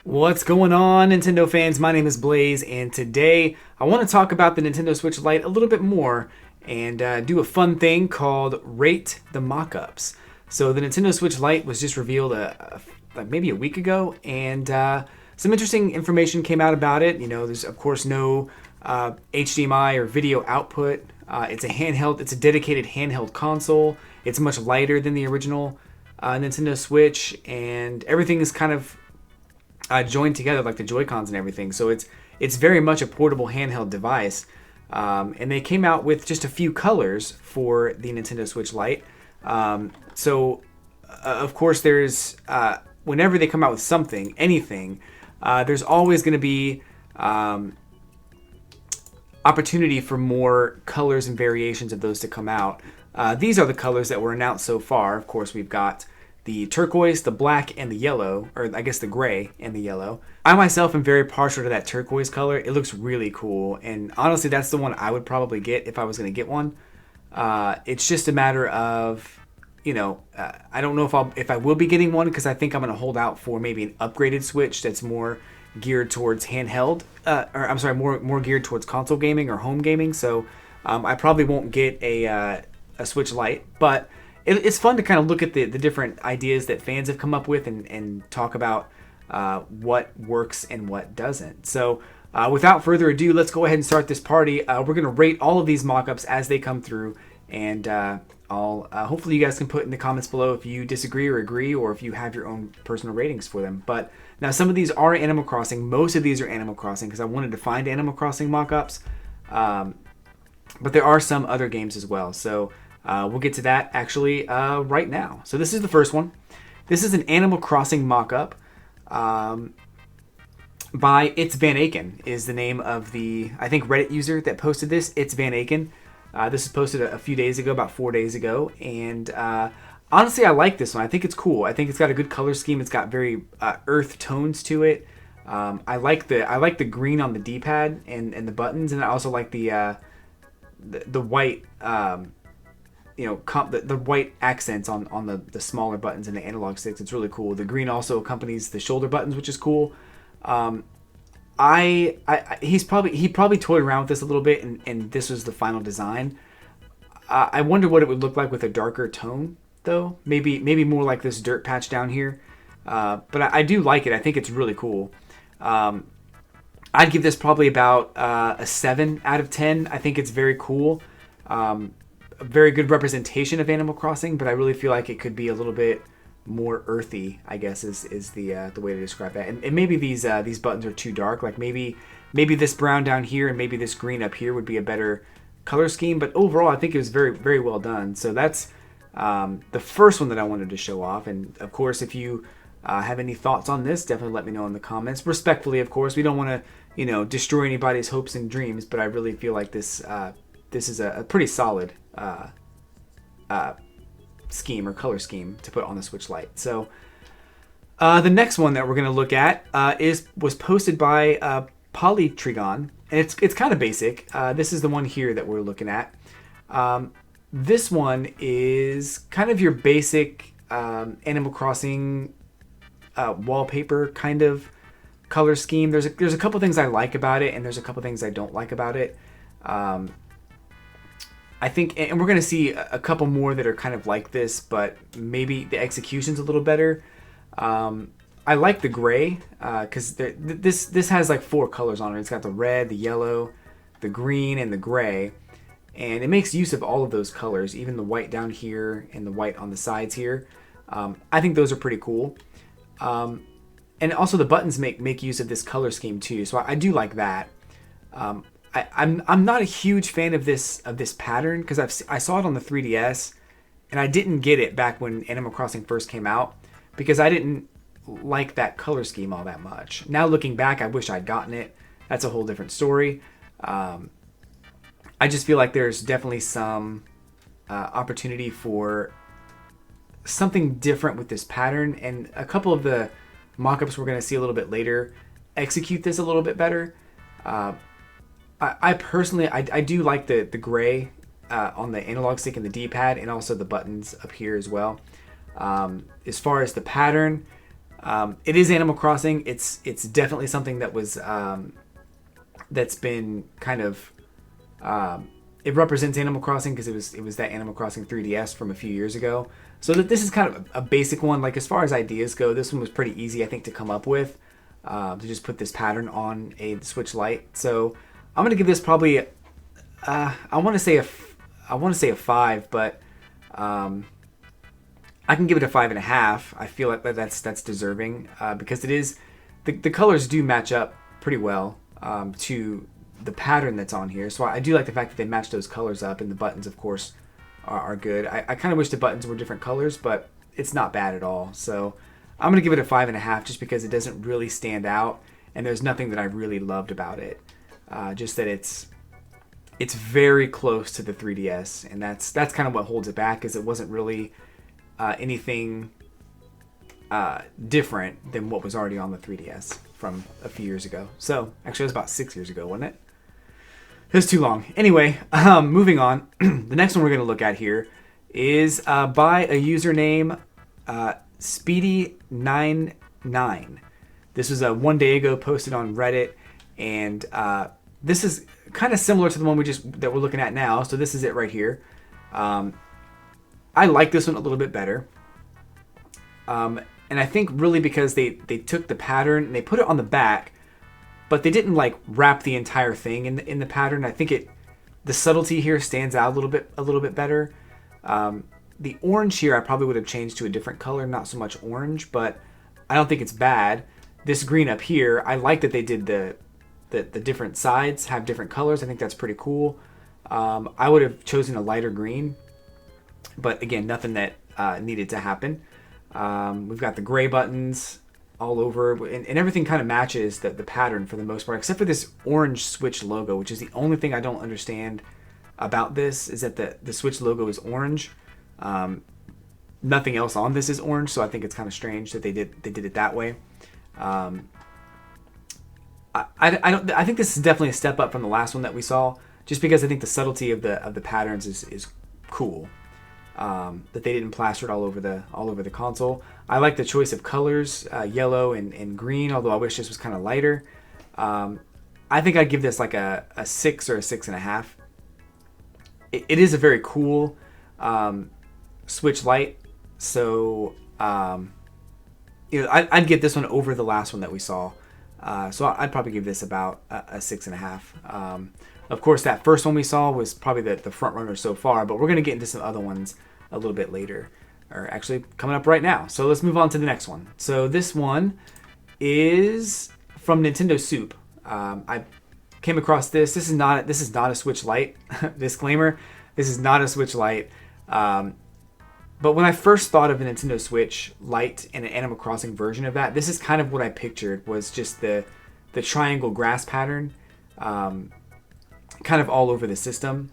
What's going on, Nintendo fans? My name is Blaze, and today I want to talk about the Nintendo Switch Lite a little bit more and do a fun thing called Rate the Mockups. So, the Nintendo Switch Lite was just revealed like maybe a week ago, and some interesting information came out about it. You know, there's of course no HDMI or video output. It's a handheld, it's a dedicated handheld console. It's much lighter than the original Nintendo Switch, and everything is kind of joined together like the Joy-Cons and everything. So it's very much a portable handheld device. And they came out with just a few colors for the Nintendo Switch Lite. Of course, there's whenever they come out with something, anything, there's always going to be opportunity for more colors and variations of those to come out. These are the colors that were announced so far. Of course, we've got the turquoise, the black, and the yellow, or I guess the gray and the yellow. I myself am very partial to that turquoise color. It looks really cool, and honestly, that's the one I would probably get if I was going to get one. It's just a matter of, I don't know if I will be getting one because I think I'm going to hold out for maybe an upgraded Switch that's more geared towards handheld, or I'm sorry, more geared towards console gaming or home gaming. So I probably won't get a Switch Lite, but it's fun to kind of look at the different ideas that fans have come up with and talk about what works and what doesn't. So without further ado, let's go ahead and start this party. We're going to rate all of these mock-ups as they come through, and I'll hopefully you guys can put in the comments below if you disagree or agree, or if you have your own personal ratings for them. But now some of these are Animal Crossing. Most of these are Animal Crossing because I wanted to find Animal Crossing mock-ups. But there are some other games as well. So we'll get to that actually right now. So this is the first one. This is an Animal Crossing mock-up by It's Van Aken is the name of the, I think, Reddit user that posted this. It's Van Aken. This was posted a few days ago, about 4 days ago. And honestly, I like this one. I think it's cool. I think it's got a good color scheme. It's got very earth tones to it. I like the green on the D-pad and the buttons, and I also like the white the white accents on the smaller buttons and the analog sticks. It's really cool. The green also accompanies the shoulder buttons, which is cool. He probably toyed around with this a little bit, and this was the final design. I wonder what it would look like with a darker tone, though. Maybe more like this dirt patch down here. But I do like it. I think it's really cool. I'd give this probably about a 7 out of 10. I think it's very cool. A very good representation of Animal Crossing, but I really feel like it could be a little bit more earthy, I guess is the way to describe that. And maybe these buttons are too dark. Like maybe this brown down here and maybe this green up here would be a better color scheme. But overall, I think it was very, very well done. So that's the first one that I wanted to show off. And of course, if you have any thoughts on this, definitely let me know in the comments. Respectfully, of course. We don't want to, destroy anybody's hopes and dreams, but I really feel like this is a pretty solid scheme or color scheme to put on the Switch Lite. So the next one that we're going to look at was posted by Polytrigon, and it's kind of basic. This is the one here that we're looking at. This one is kind of your basic Animal Crossing wallpaper kind of color scheme. There's a couple things I like about it, and there's a couple things I don't like about it. I think, and we're going to see a couple more that are kind of like this, but maybe the execution's a little better. I like the gray because this has like 4 colors on it. It's got the red, the yellow, the green, and the gray. And it makes use of all of those colors, even the white down here and the white on the sides here. I think those are pretty cool. And also the buttons make use of this color scheme too, so I do like that. I'm not a huge fan of this pattern because I saw it on the 3DS, and I didn't get it back when Animal Crossing first came out because I didn't like that color scheme all that much. Now looking back, I wish I'd gotten it. That's a whole different story. I just feel like there's definitely some opportunity for something different with this pattern, and a couple of the mock-ups we're going to see a little bit later execute this a little bit better. I personally, I do like the gray on the analog stick and the D-pad, and also the buttons up here as well. As far as the pattern, It is Animal Crossing. It's definitely something that was that's been kind of it represents Animal Crossing because it was that Animal Crossing 3DS from a few years ago. So that this is kind of a basic one. Like as far as ideas go, this one was pretty easy, I think, to come up with, to just put this pattern on a Switch Lite. So I'm gonna give this probably I want to say a 5, but I can give it a 5.5. I feel like that's deserving because it is the colors do match up pretty well to the pattern that's on here. So I do like the fact that they match those colors up, and the buttons, of course, are good. I kind of wish the buttons were different colors, but it's not bad at all. So I'm gonna give it a 5.5 just because it doesn't really stand out, and there's nothing that I really loved about it. Just that it's very close to the 3DS, and that's kind of what holds it back, is it wasn't really anything different than what was already on the 3DS from a few years ago. So actually, it was about 6 years ago, wasn't it? It was too long. Anyway, moving on. The next one we're going to look at here is by a username Speedy99. This was one day ago, posted on Reddit, and this is kind of similar to the one that we're looking at now. So this is it right here. I like this one a little bit better. And I think really because they took the pattern and they put it on the back, but they didn't like wrap the entire thing in the pattern. I think the subtlety here stands out a little bit better. The orange here I probably would have changed to a different color, not so much orange, but I don't think it's bad. This green up here, I like that they did the different sides have different colors. I think that's pretty cool. I would have chosen a lighter green, but again, nothing that needed to happen. We've got the gray buttons all over, and everything kind of matches the pattern for the most part, except for this orange Switch logo, which is the only thing I don't understand about this, is that the Switch logo is orange. Nothing else on this is orange, so I think it's kind of strange that they did it that way. I think this is definitely a step up from the last one that we saw, just because I think the subtlety of the patterns is cool. That they didn't plaster it all over the console. I like the choice of colors, yellow and green, although I wish this was kind of lighter. I think I'd give this like a 6 or a 6.5. It is a very cool Switch Lite, so I'd get this one over the last one that we saw. So I'd probably give this about a 6.5. Of course, that first one we saw was probably the front runner so far, but we're going to get into some other ones a little bit later, or actually coming up right now. So let's move on to the next one. So this one is from Nintendo Soup. I came across this. This is not a Switch Lite. Disclaimer: this is not a Switch Lite. But when I first thought of a Nintendo Switch Lite and an Animal Crossing version of that, this is kind of what I pictured, was just the triangle grass pattern. Kind of all over the system.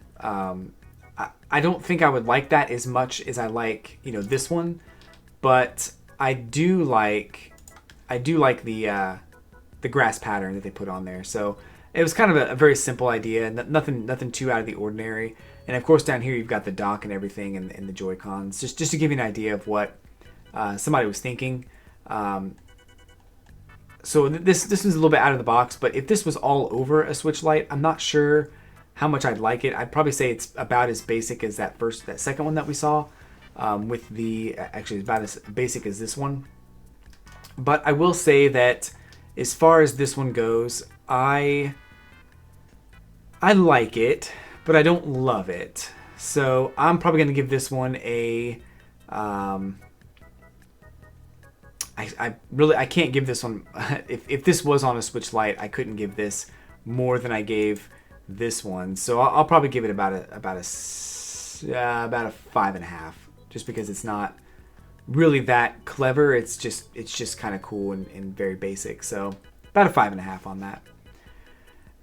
I don't think I would like that as much as I like, this one, but I do like the grass pattern that they put on there. So it was kind of a very simple idea, nothing too out of the ordinary. And of course, down here you've got the dock and everything, and the Joy-Cons, just to give you an idea of what somebody was thinking. So this was a little bit out of the box, but if this was all over a Switch Lite, I'm not sure how much I'd like it. I'd probably say it's about as basic as that second one that we saw, actually about as basic as this one. But I will say that as far as this one goes, I like it, but I don't love it. So I'm probably going to give this one a I can't give this one. If this was on a Switch Lite, I couldn't give this more than I gave this one. So I'll probably give it about a 5.5, just because it's not really that clever. It's just kind of cool and very basic. So about a 5.5 on that.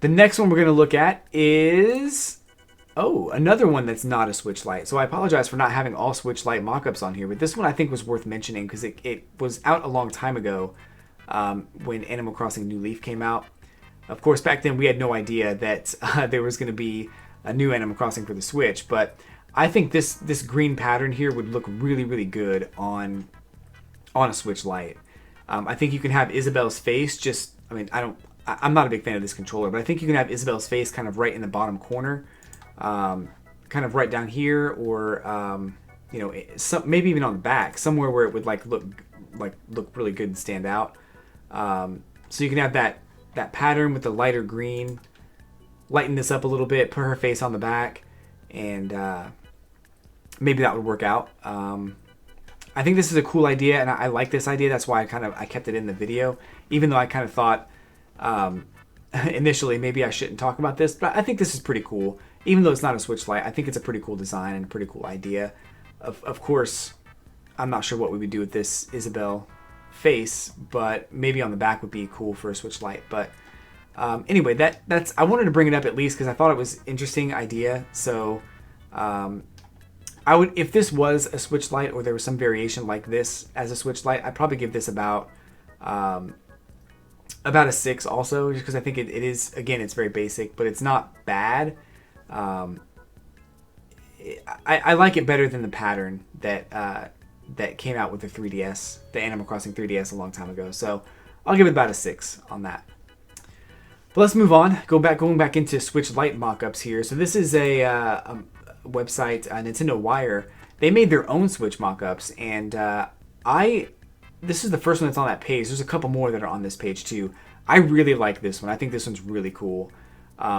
The next one we're going to look at is another one that's not a Switch Lite. So I apologize for not having all Switch Lite mockups on here, but this one I think was worth mentioning because it was out a long time ago when Animal Crossing New Leaf came out. Of course, back then we had no idea that there was going to be a new Animal Crossing for the Switch, but I think this green pattern here would look really, really good on a Switch Lite. I think you can have Isabelle's face just, I mean, I'm not a big fan of this controller, but I think you can have Isabelle's face kind of right in the bottom corner, kind of right down here, or you know, maybe even on the back, somewhere where it would look really good and stand out. So you can have that pattern with the lighter green, lighten this up a little bit, put her face on the back, and maybe that would work out. I think this is a cool idea, and I like this idea. That's why I kept it in the video, even though I kind of thought initially maybe I shouldn't talk about this, but I think this is pretty cool. Even though it's not a Switch Lite, I think it's a pretty cool design and a pretty cool idea. Of course, I'm not sure what we would do with this Isabelle face, but maybe on the back would be cool for a Switch Lite. But anyway, that's I wanted to bring it up at least because I thought it was an interesting idea. So I would, if this was a Switch Lite or there was some variation like this as a Switch Lite, I'd probably give this about a 6 also, just because I think it is, again, it's very basic, but it's not bad. I like it better than the pattern that came out with the 3DS, the Animal Crossing 3DS a long time ago. So I'll give it about a 6 on that. But let's move on. Going back into Switch Lite mockups here. So this is a website, Nintendo Wire. They made their own Switch mockups, and this is the first one that's on that page. There's a couple more that are on this page too. I really like this one. I think this one's really cool.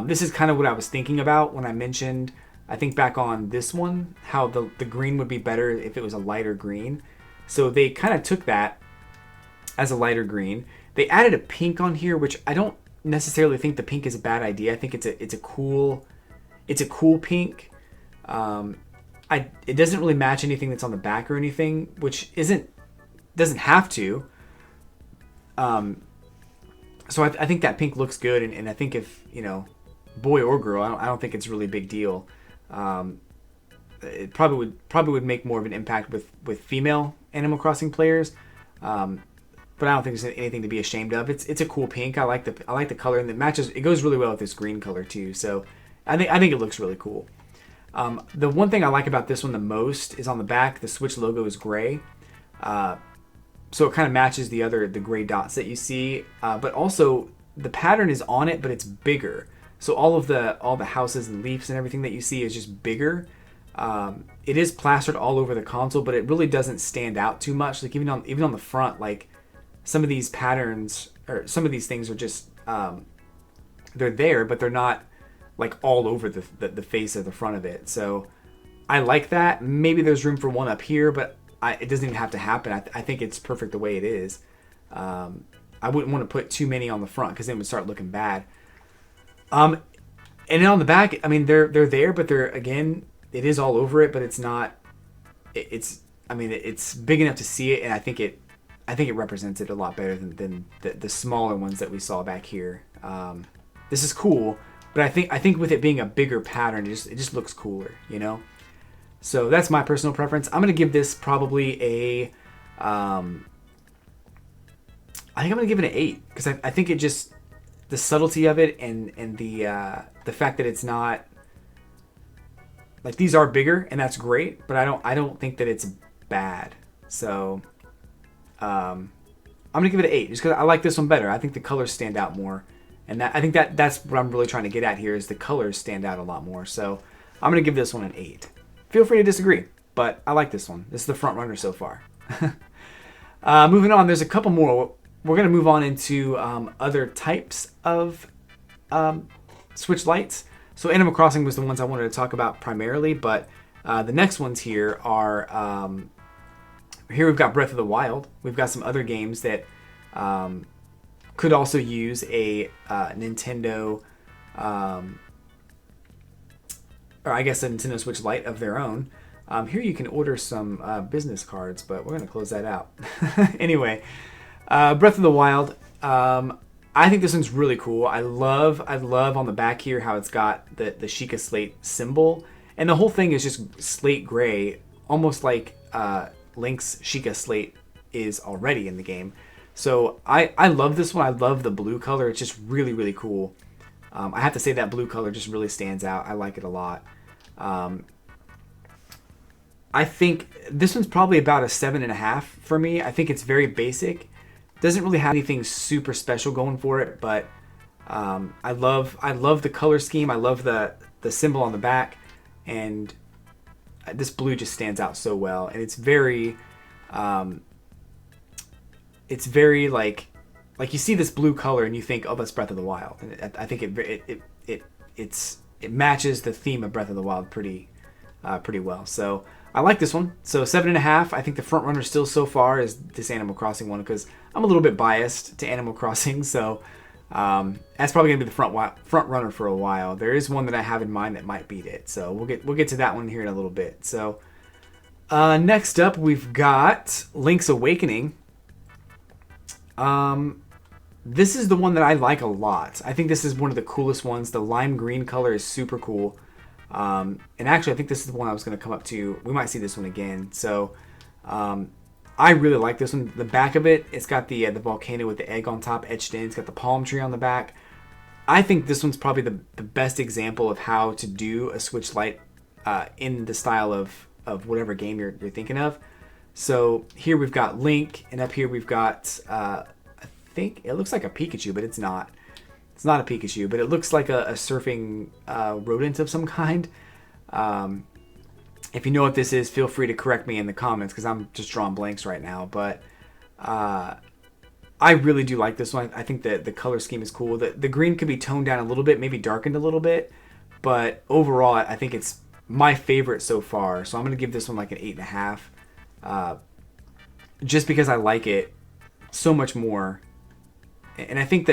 This is kind of what I was thinking about when I mentioned, I think back on this one, how the green would be better if it was a lighter green. So they kind of took that as a lighter green. They added a pink on here, which I don't necessarily think the pink is a bad idea. I think it's a cool pink. It doesn't really match anything that's on the back or anything, which doesn't have to. So I think that pink looks good, and I think if, you know, boy or girl, I don't think it's really a big deal. It probably would make more of an impact with female Animal Crossing players, but I don't think there's anything to be ashamed of. It's a cool pink. I like the color, and it matches. It goes really well with this green color too. So I think it looks really cool. The one thing I like about this one the most is on the back. The Switch logo is gray. So it kind of matches the gray dots that you see, but also the pattern is on it, but it's bigger. So all the houses and leaves and everything that you see is just bigger. It is plastered all over the console, but it really doesn't stand out too much. Like even on the front, like some of these patterns or some of these things are just they're there, but they're not like all over the face of the front of it. So I like that. Maybe there's room for one up here, but it doesn't even have to happen. I think it's perfect the way it is. I wouldn't want to put too many on the front because then it would start looking bad. And then on the back, I mean, they're there, but again, it is all over it, but it's not. It's big enough to see it, and I think it represents it a lot better than the smaller ones that we saw back here. This is cool, but I think with it being a bigger pattern, it just looks cooler, you know. So that's my personal preference. I'm gonna give this probably a. I think I'm gonna give it an 8 because I think it just, the subtlety of it and the fact that it's not like, these are bigger and that's great, but I don't think that it's bad. So I'm gonna give it an 8 just because I like this one better. I think the colors stand out more, and I think that's what I'm really trying to get at here is the colors stand out a lot more. So I'm gonna give this one an 8. Feel free to disagree, but I like this one. This is the front runner so far. Moving on, there's a couple more. We're going to move on into other types of Switch Lites. So Animal Crossing was the ones I wanted to talk about primarily, but the next ones here are, here we've got Breath of the Wild. We've got some other games that could also use a Nintendo, or I guess a Nintendo Switch Lite of their own. Here you can order some business cards, but we're going to close that out. Anyway, Breath of the Wild. I think this one's really cool. I love on the back here how it's got the Sheikah Slate symbol. And the whole thing is just slate gray, almost like Link's Sheikah Slate is already in the game. So I love this one. I love the blue color. It's just really, really cool. I have to say that blue color just really stands out. I like it a lot. I think this one's probably about a 7.5 for me. I think it's very basic. Doesn't really have anything super special going for it, but I love the color scheme. I love the symbol on the back, and this blue just stands out so well. And it's very like you see this blue color and you think, oh, that's Breath of the Wild. And I think it matches the theme of Breath of the Wild pretty well. So I like this one. So 7.5. I think the front runner still so far is this Animal Crossing one, because I'm a little bit biased to Animal Crossing. So that's probably gonna be the front runner for a while. There is one that I have in mind that might beat it. So we'll get to that one here in a little bit. So next up, we've got Link's Awakening. This is the one that I like a lot. I think this is one of the coolest ones. The lime green color is super cool. And actually, I think this is the one I was going to come up to. We might see this one again. So I really like this one. The back of it, it's got the volcano with the egg on top etched in. It's got the palm tree on the back. I think this one's probably the best example of how to do a Switch Lite in the style of whatever game you're thinking of. So here we've got Link, and up here we've got, I think it looks like a Pikachu, but it's not. It's not a Pikachu, but it looks like a surfing rodent of some kind. If you know what this is, feel free to correct me in the comments, because I'm just drawing blanks right now. But I really do like this one. I think that the color scheme is cool. The green could be toned down a little bit, maybe darkened a little bit. But overall, I think it's my favorite so far. So I'm going to give this one like an 8.5. Just because I like it so much more. And I think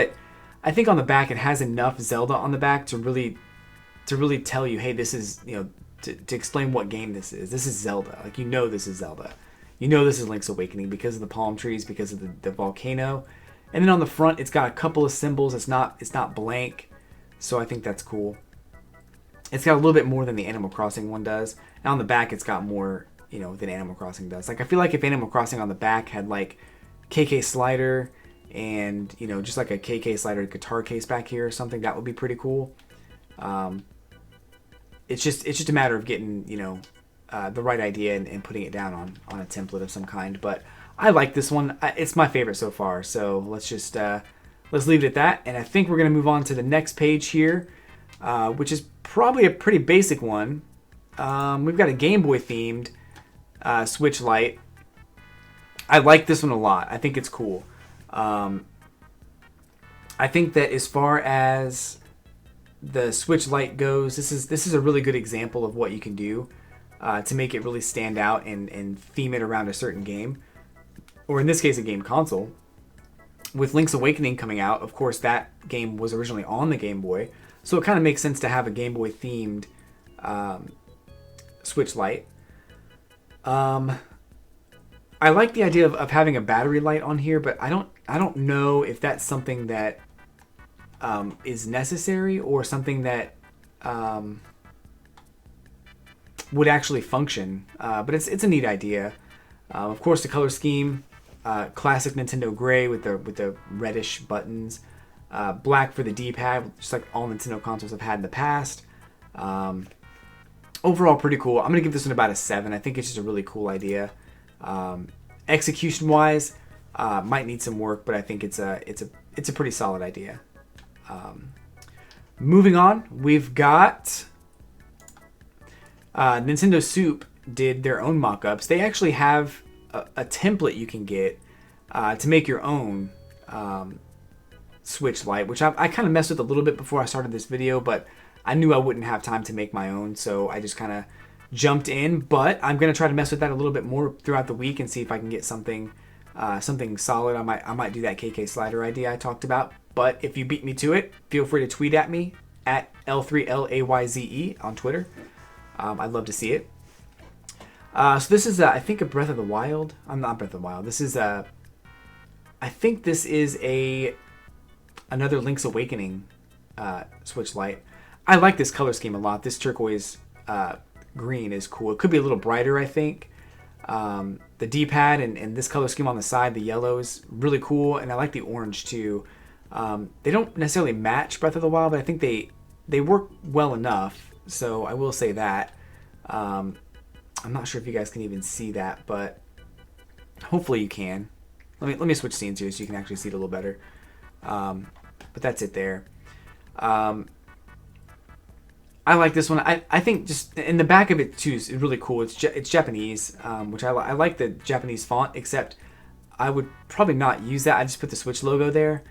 on the back it has enough Zelda on the back to really tell you, hey, this is, to explain what game this is. This is Zelda. Like, this is Zelda. This is Link's Awakening because of the palm trees, because of the volcano. And then on the front, it's got a couple of symbols. It's not blank. So I think that's cool. It's got a little bit more than the Animal Crossing one does. And on the back, it's got more, than Animal Crossing does. Like, I feel like if Animal Crossing on the back had like KK Slider and, just like a KK Slider guitar case back here or something, that would be pretty cool. It's just a matter of getting, the right idea and putting it down on a template of some kind. But I like this one. It's my favorite so far. So let's just let's leave it at that. And I think we're gonna move on to the next page here, which is probably a pretty basic one. We've got a Game Boy themed Switch Lite. I like this one a lot. I think it's cool. I think that as far as the Switch Lite goes, this is a really good example of what you can do to make it really stand out and theme it around a certain game, or in this case, a game console. With Link's Awakening coming out, of course, that game was originally on the Game Boy, so it kind of makes sense to have a Game Boy themed Switch Lite. I like the idea of having a battery light on here, but I don't know if that's something that is necessary or something that would actually function. But it's a neat idea. Of course, the color scheme, classic Nintendo gray with the reddish buttons, black for the D-pad, just like all Nintendo consoles have had in the past. Overall, pretty cool. I'm gonna give this one about a 7. I think it's just a really cool idea. Execution-wise, might need some work, but I think it's a pretty solid idea. Moving on, we've got Nintendo Soup did their own mock-ups. They actually have a template you can get to make your own Switch Lite, which I kind of messed with a little bit before I started this video, but I knew I wouldn't have time to make my own, so I just kind of jumped in. But I'm going to try to mess with that a little bit more throughout the week and see if I can get something solid. I might do that KK Slider idea I talked about. But if you beat me to it, feel free to tweet at me at L3LAYZE on Twitter. I'd love to see it. So this is, I think, a Breath of the Wild. I'm not Breath of the Wild. This is I think this is another Link's Awakening Switch Lite. I like this color scheme a lot. This turquoise green is cool. It could be a little brighter, I think. The D-pad and this color scheme on the side, the yellow, is really cool. And I like the orange, too. They don't necessarily match Breath of the Wild, but I think they work well enough. So I will say that. I'm not sure if you guys can even see that, but hopefully you can. Let me switch scenes here so you can actually see it a little better. But that's it there. I like this one. I think just in the back of it too is really cool. It's Japanese, which I like the Japanese font, except I would probably not use that. I just put the Switch logo there.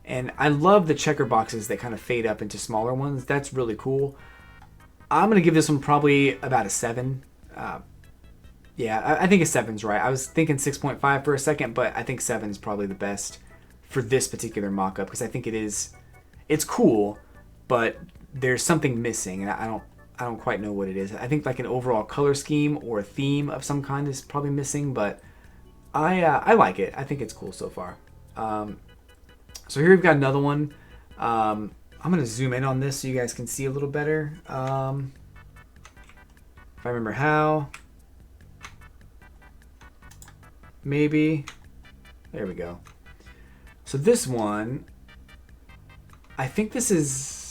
And I love the checker boxes that kind of fade up into smaller ones. That's really cool. I'm going to give this one probably about a 7. Yeah, I think a 7's right. I was thinking 6.5 for a second, but I think 7 is probably the best for this particular mock-up because I think it's cool, but there's something missing, and I don't quite know what it is. I think like an overall color scheme or a theme of some kind is probably missing, but I like it. I think it's cool so far. So here we've got another one. I'm gonna zoom in on this so you guys can see a little better. If I remember how, maybe there we go. So this one, I think this is.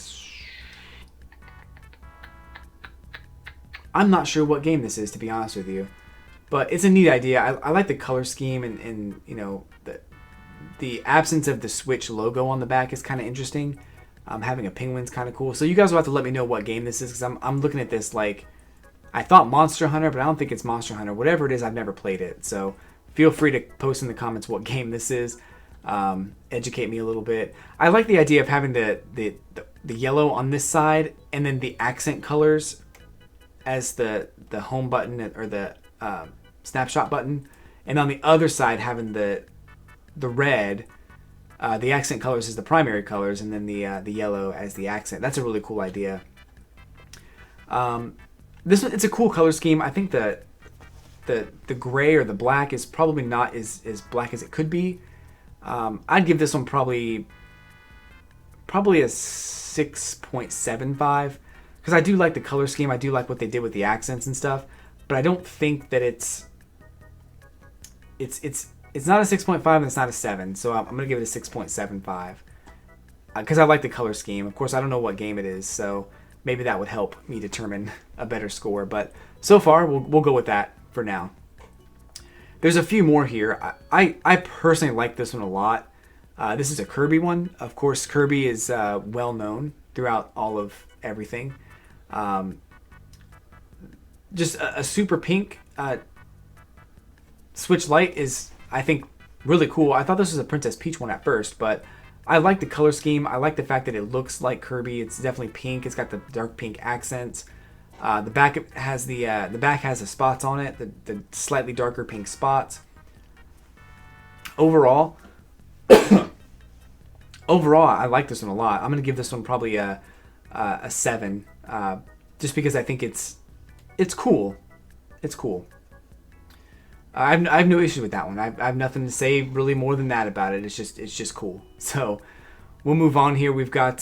I'm not sure what game this is, to be honest with you, but it's a neat idea. I like the color scheme and you know the absence of the Switch logo on the back is kind of interesting. Having a penguin's kind of cool. So you guys will have to let me know what game this is because I'm looking at this like I thought Monster Hunter, but I don't think it's Monster Hunter. Whatever it is, I've never played it. So feel free to post in the comments what game this is. Educate me a little bit. I like the idea of having the yellow on this side and then the accent colors as the home button or the snapshot button, and on the other side having the red, the accent colors as the primary colors, and then the yellow as the accent. That's a really cool idea. This one, it's a cool color scheme. I think the gray or the black is probably not as black as it could be. I'd give this one probably a 6.75. Because I do like the color scheme. I do like what they did with the accents and stuff. But I don't think that it's not a 6.5 and it's not a 7. So I'm going to give it a 6.75. Because I like the color scheme. Of course, I don't know what game it is. So maybe that would help me determine a better score. But so far, we'll go with that for now. There's a few more here. I personally like this one a lot. This is a Kirby one. Of course, Kirby is well known throughout all of everything. Just a super pink Switch Lite is, I think, really cool. I thought this was a Princess Peach one at first, but I like the color scheme. I like the fact that it looks like Kirby. It's definitely pink. It's got the dark pink accents. The back has the back has the spots on it, the slightly darker pink spots. Overall, I like this one a lot. I'm gonna give this one probably a 7, just because I think it's cool. It's cool. I have no issue with that one. I have nothing to say really more than that about it. It's just cool. So we'll move on here. We've got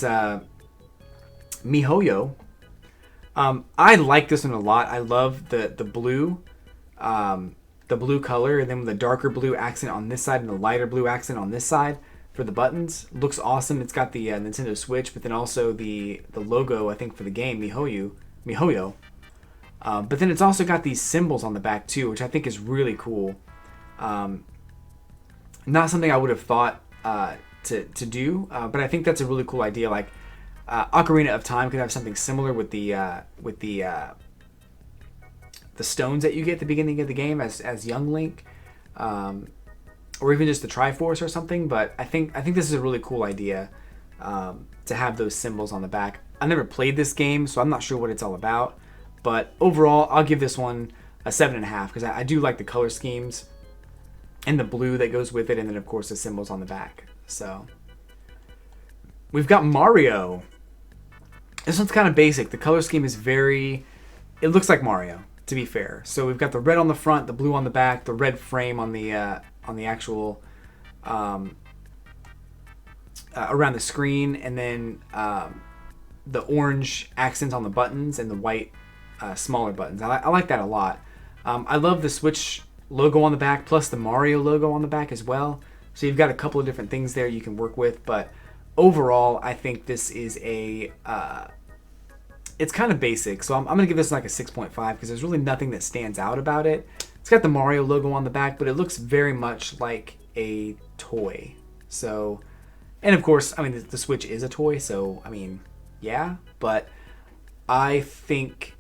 MiHoYo. I like this one a lot. I love the blue color, and then with the darker blue accent on this side and the lighter blue accent on this side for the buttons. Looks awesome. It's got the Nintendo Switch, but then also the logo, I think, for the game, MiHoYo. But then it's also got these symbols on the back too, which I think is really cool. Not something I would have thought to do, but I think that's a really cool idea. Like Ocarina of Time could have something similar with the stones that you get at the beginning of the game as young Link, or even just the Triforce or something. But I think this is a really cool idea to have those symbols on the back. I never played this game, so I'm not sure what it's all about. But overall, I'll give this one a 7.5 because I do like the color schemes and the blue that goes with it, and then of course the symbols on the back. So we've got Mario. This one's kind of basic. The color scheme is it looks like Mario, to be fair. So we've got the red on the front, the blue on the back, the red frame on the actual around the screen, and then the orange accents on the buttons and the white smaller buttons. I like that a lot. I love the Switch logo on the back plus the Mario logo on the back as well. So you've got a couple of different things there you can work with, but overall I think this is it's kind of basic. So I'm going to give this like a 6.5 because there's really nothing that stands out about it. It's got the Mario logo on the back, but it looks very much like a toy. So, and of course, I mean, the Switch is a toy, so, I mean, yeah, but I think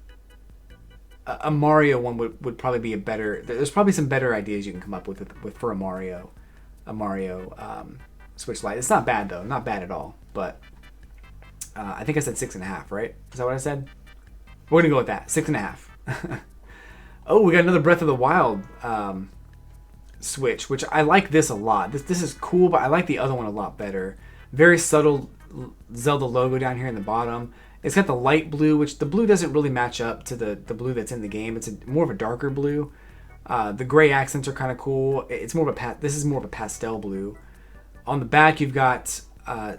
a Mario one would probably be a better, there's probably some better ideas you can come up with for a Mario Switch Lite. It's not bad though, not bad at all, but I think I said 6.5, right? Is that what I said? We're gonna go with that, 6.5. Oh, we got another Breath of the Wild Switch, which I like this a lot. This is cool, but I like the other one a lot better. Very subtle Zelda logo down here in the bottom. It's got the light blue, which the blue doesn't really match up to the blue that's in the game. It's more of a darker blue. The gray accents are kind of cool. It's more of this is more of a pastel blue. On the back, you've got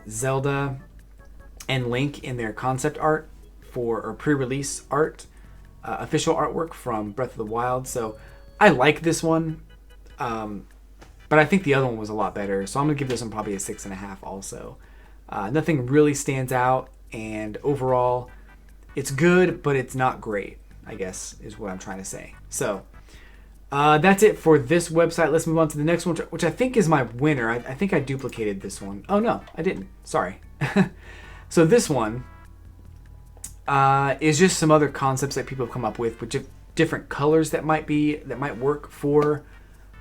Zelda and Link in their concept art or pre-release art, official artwork from Breath of the Wild. So I like this one, but I think the other one was a lot better. So I'm gonna give this one probably a 6.5 also. Nothing really stands out, and overall, it's good, but it's not great, I guess, is what I'm trying to say. So that's it for this website. Let's move on to the next one, which I think is my winner. I think I duplicated this one. Oh, no, I didn't. Sorry. So this one is just some other concepts that people have come up with different colors that might work for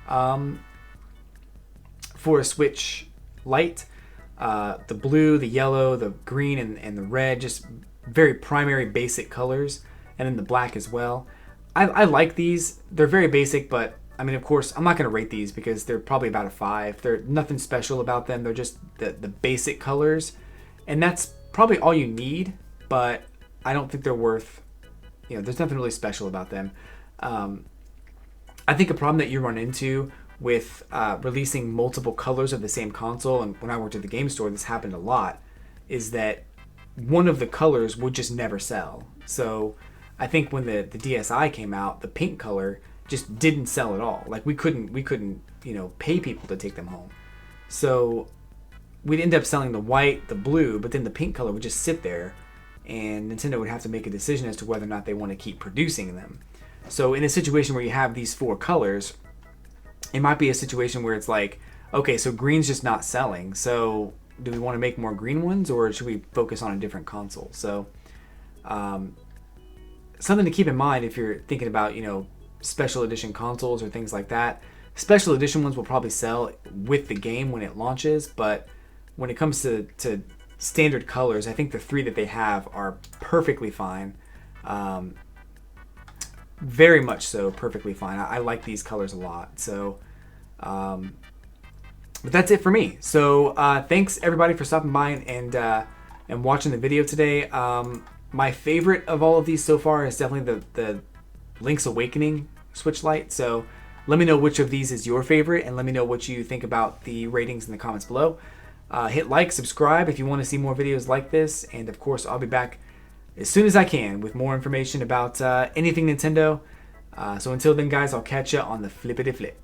a Switch Lite. The blue, the yellow, the green, and the red, just very primary basic colors, and then the black as well. I like these. They're very basic, but I mean, of course, I'm not going to rate these because they're probably about a 5. They're nothing special about them. They're just the basic colors, and that's probably all you need, but I don't think they're worth, there's nothing really special about them. I think a problem that you run into with releasing multiple colors of the same console, and when I worked at the game store, this happened a lot, is that one of the colors would just never sell. So I think when the DSi came out, the pink color just didn't sell at all. Like we couldn't pay people to take them home. So we'd end up selling the white, the blue, but then the pink color would just sit there, and Nintendo would have to make a decision as to whether or not they want to keep producing them. So in a situation where you have these 4 colors, it might be a situation where it's like, okay, so green's just not selling. So do we want to make more green ones, or should we focus on a different console? So something to keep in mind if you're thinking about, special edition consoles or things like that. Special edition ones will probably sell with the game when it launches, but when it comes to standard colors, I think the 3 that they have are perfectly fine. Very much so, perfectly fine. I like these colors a lot. So, but that's it for me. So, thanks everybody for stopping by and watching the video today. My favorite of all of these so far is definitely the Link's Awakening Switch Lite. So, let me know which of these is your favorite, and let me know what you think about the ratings in the comments below. Hit like, subscribe if you want to see more videos like this, and of course, I'll be back as soon as I can with more information about anything Nintendo. So until then, guys, I'll catch you on the flippity flip.